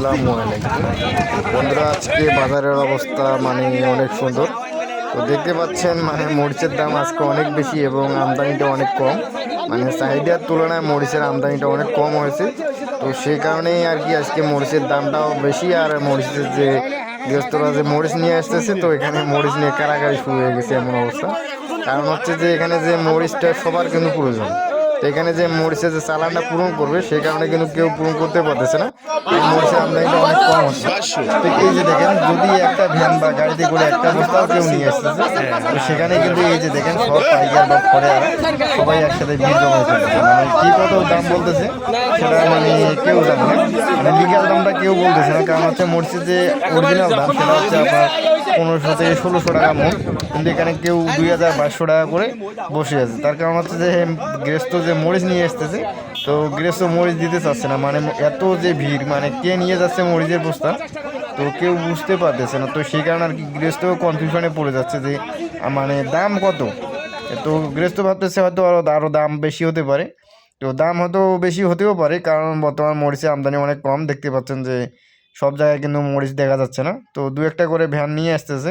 আসসালামু আলাইকুম বন্ধুরা। আজকে বাজারের অবস্থা অনেক সুন্দর। তো দেখতে পাচ্ছেন মরিচের দাম আজকে অনেক বেশি এবং আমদানিটা অনেক কম। চাহিদার তুলনায় মরিচের আমদানিটা অনেক কম হয়েছে। তো সেই কারণেই আর কি আজকে মরিচের দামটাও বেশি। আর মরিচের যে গৃহস্থরা যে মরিচ নিয়ে আসতেছে, তো এখানে মরিচ নিয়ে কারাকারি শুরু হয়ে গেছে এমন অবস্থা। কারণ হচ্ছে যে এখানে যে মরিচটা সবার কিন্তু প্রয়োজন। তো এখানে যে মরিচের যে চালানটা পূরণ করবে সেই কারণে কিন্তু কেউ পূরণ করতে পারতেছে না। এই মরিচের আমদানিটা অনেক কম হচ্ছে। তো এই যে দেখেন, যদি একটা ভ্যান বা গাড়িতে করে একটা বস্তাও কেউ নিয়ে আসতেছে, তো সেখানে কিন্তু এই যে দেখেন সব পাইকার বা ফরেয়ার সবাই একসাথে ভিড় জমা ফেলতেছে। কি কত দাম বলতেছে সেটা কেউ জানে না। লিগ্যাল দামটা কেউ বলতেছে না। কারণ হচ্ছে মরিচের যে অরিজিনাল দাম সেটা হচ্ছে আপনার 1500 থেকে 1600 টাকা মন। কিন্তু এখানে কেউ 2200 টাকা করে বসে আছে। তার কারণ হচ্ছে যে গৃহস্থ যে মরিচ নিয়ে আসতেছে, তো গৃহস্থ মরিচ দিতে চাচ্ছে না। এত যে ভিড়, কে নিয়ে যাচ্ছে মরিচের বস্তা, তো কেউ বুঝতে পারতেছে না। তো সেই কারণে আর কি গৃহস্থ কনফিউশনে পড়ে যাচ্ছে যে দাম কত। তো গৃহস্থ ভাবতেছে হয়তো আরও দাম বেশি হতে পারে। তো দাম হয়তো বেশি হতেও পারে, কারণ বর্তমান মরিচের আমদানি অনেক কম। দেখতে পাচ্ছেন যে সব জায়গায় কিন্তু মরিচ দেখা যাচ্ছে না। তো দু একটা করে ভ্যান নিয়ে আসতেছে।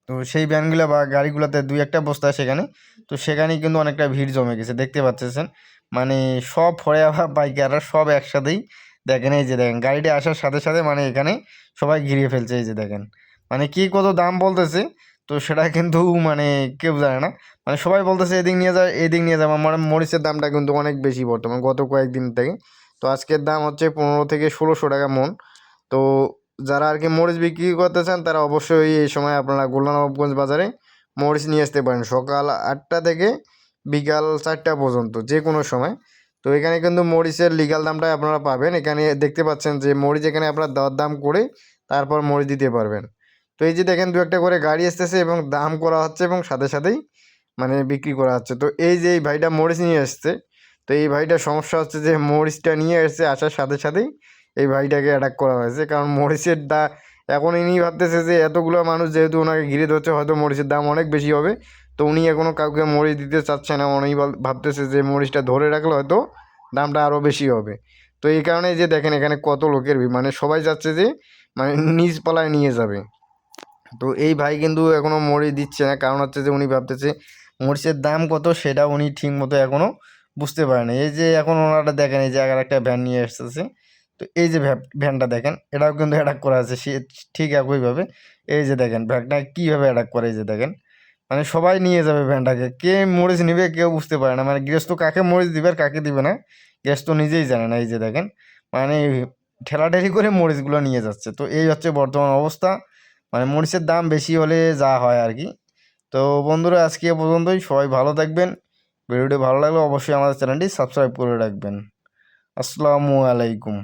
তো সেই ভ্যানগুলো বা গাড়িগুলোতে দুই একটা বস্তা সেখানে, তো সেখানেই কিন্তু অনেকটা ভিড় জমে গেছে দেখতে পাচ্ছেন। সব ফড়িয়া বা পাইকাররা সব একসাথেই দেখেন। এই যে দেখেন গাড়িটা আসার সাথে সাথে এখানে সবাই ঘিরিয়ে ফেলছে। এই যে দেখেন কি কত দাম বলতেছে, তো সেটা কিন্তু কেউ জানে না। সবাই বলতেছে এদিক নিয়ে যা এদিক নিয়ে যাবো। মরিচের দামটা কিন্তু অনেক বেশি বর্তমান গত কয়েকদিন থেকে। তো আজকের দাম হচ্ছে 15 থেকে 1600 টাকা মন। তো যারা আর কি মরিচ বিক্রি করতে চান তারা অবশ্যই এই সময় আপনারা গোলানবাবগঞ্জ বাজারে মরিচ নিয়ে আসতে পারেন, সকাল 8টা থেকে বিকাল 4টা পর্যন্ত যে কোনো সময়। তো এখানে কিন্তু মরিচের লিগ্যাল দামটাই আপনারা পাবেন। এখানে দেখতে পাচ্ছেন যে মরিচ এখানে আপনারা দরদাম করে তারপর মরিচ দিতে পারবেন। তো এই যে দেখেন দু একটা করে গাড়ি আসতেছে এবং দাম করা হচ্ছে এবং সাথে সাথেই বিক্রি করা হচ্ছে। তো এই যে এই ভাইটা মরিচ নিয়ে আসছে, তো এই ভাইটার সমস্যা হচ্ছে যে মরিচটা নিয়ে আসছে, আসার সাথে সাথেই এই ভাইটাকে অ্যাটাক করা হয়েছে। কারণ মরিচের এখন ইনি ভাবতেছে যে এতগুলো মানুষ যেহেতু ওনাকে ঘিরে ধরছে, হয়তো মরিচের দাম অনেক বেশি হবে। তো উনি এখনও কাউকে মরিচ দিতে চাচ্ছে না। উনি ভাবতেছে যে মরিচটা ধরে রাখলে হয়তো দামটা আরও বেশি হবে। তো এই কারণেই যে দেখেন এখানে কত লোকের ভিড়, সবাই যাচ্ছে যে নিজ পালায় নিয়ে যাবে। তো এই ভাই কিন্তু এখনও মরিচ দিচ্ছে না। কারণ হচ্ছে যে উনি ভাবতেছে মরিচের দাম কত সেটা উনি ঠিক মতো এখনও বুঝতে পারে না। এই যে এখন ওনারা দেখেন এই যে একটা ভ্যান নিয়ে আসতেছে। তো এই যে ভ্যানটা দেখেন, এটাও কিন্তু অ্যাটাক করা আছে সে ঠিক একইভাবে। এই যে দেখেন ভ্যানটা কীভাবে অ্যাটাক করে। এই যে দেখেন সবাই নিয়ে যাবে ভ্যানটাকে। কে মরিচ নিবে কেউ বুঝতে পারে না। গৃহস্থ কাকে মরিচ দিবে আর কাকে দিবে না গৃহস্থ নিজেই জানে না। এই যে দেখেন মানে ঠেলাঠেলি করে মরিচগুলো নিয়ে যাচ্ছে। তো এই হচ্ছে বর্তমান অবস্থা। মরিচের দাম বেশি হলে যা হয় আর কি। তো বন্ধুরা আজকে এ পর্যন্তই। সবাই ভালো থাকবেন। ভিডিওটি ভালো লাগলে অবশ্যই আমাদের চ্যানেলটি সাবস্ক্রাইব করে রাখবেন। আসসালামু আলাইকুম।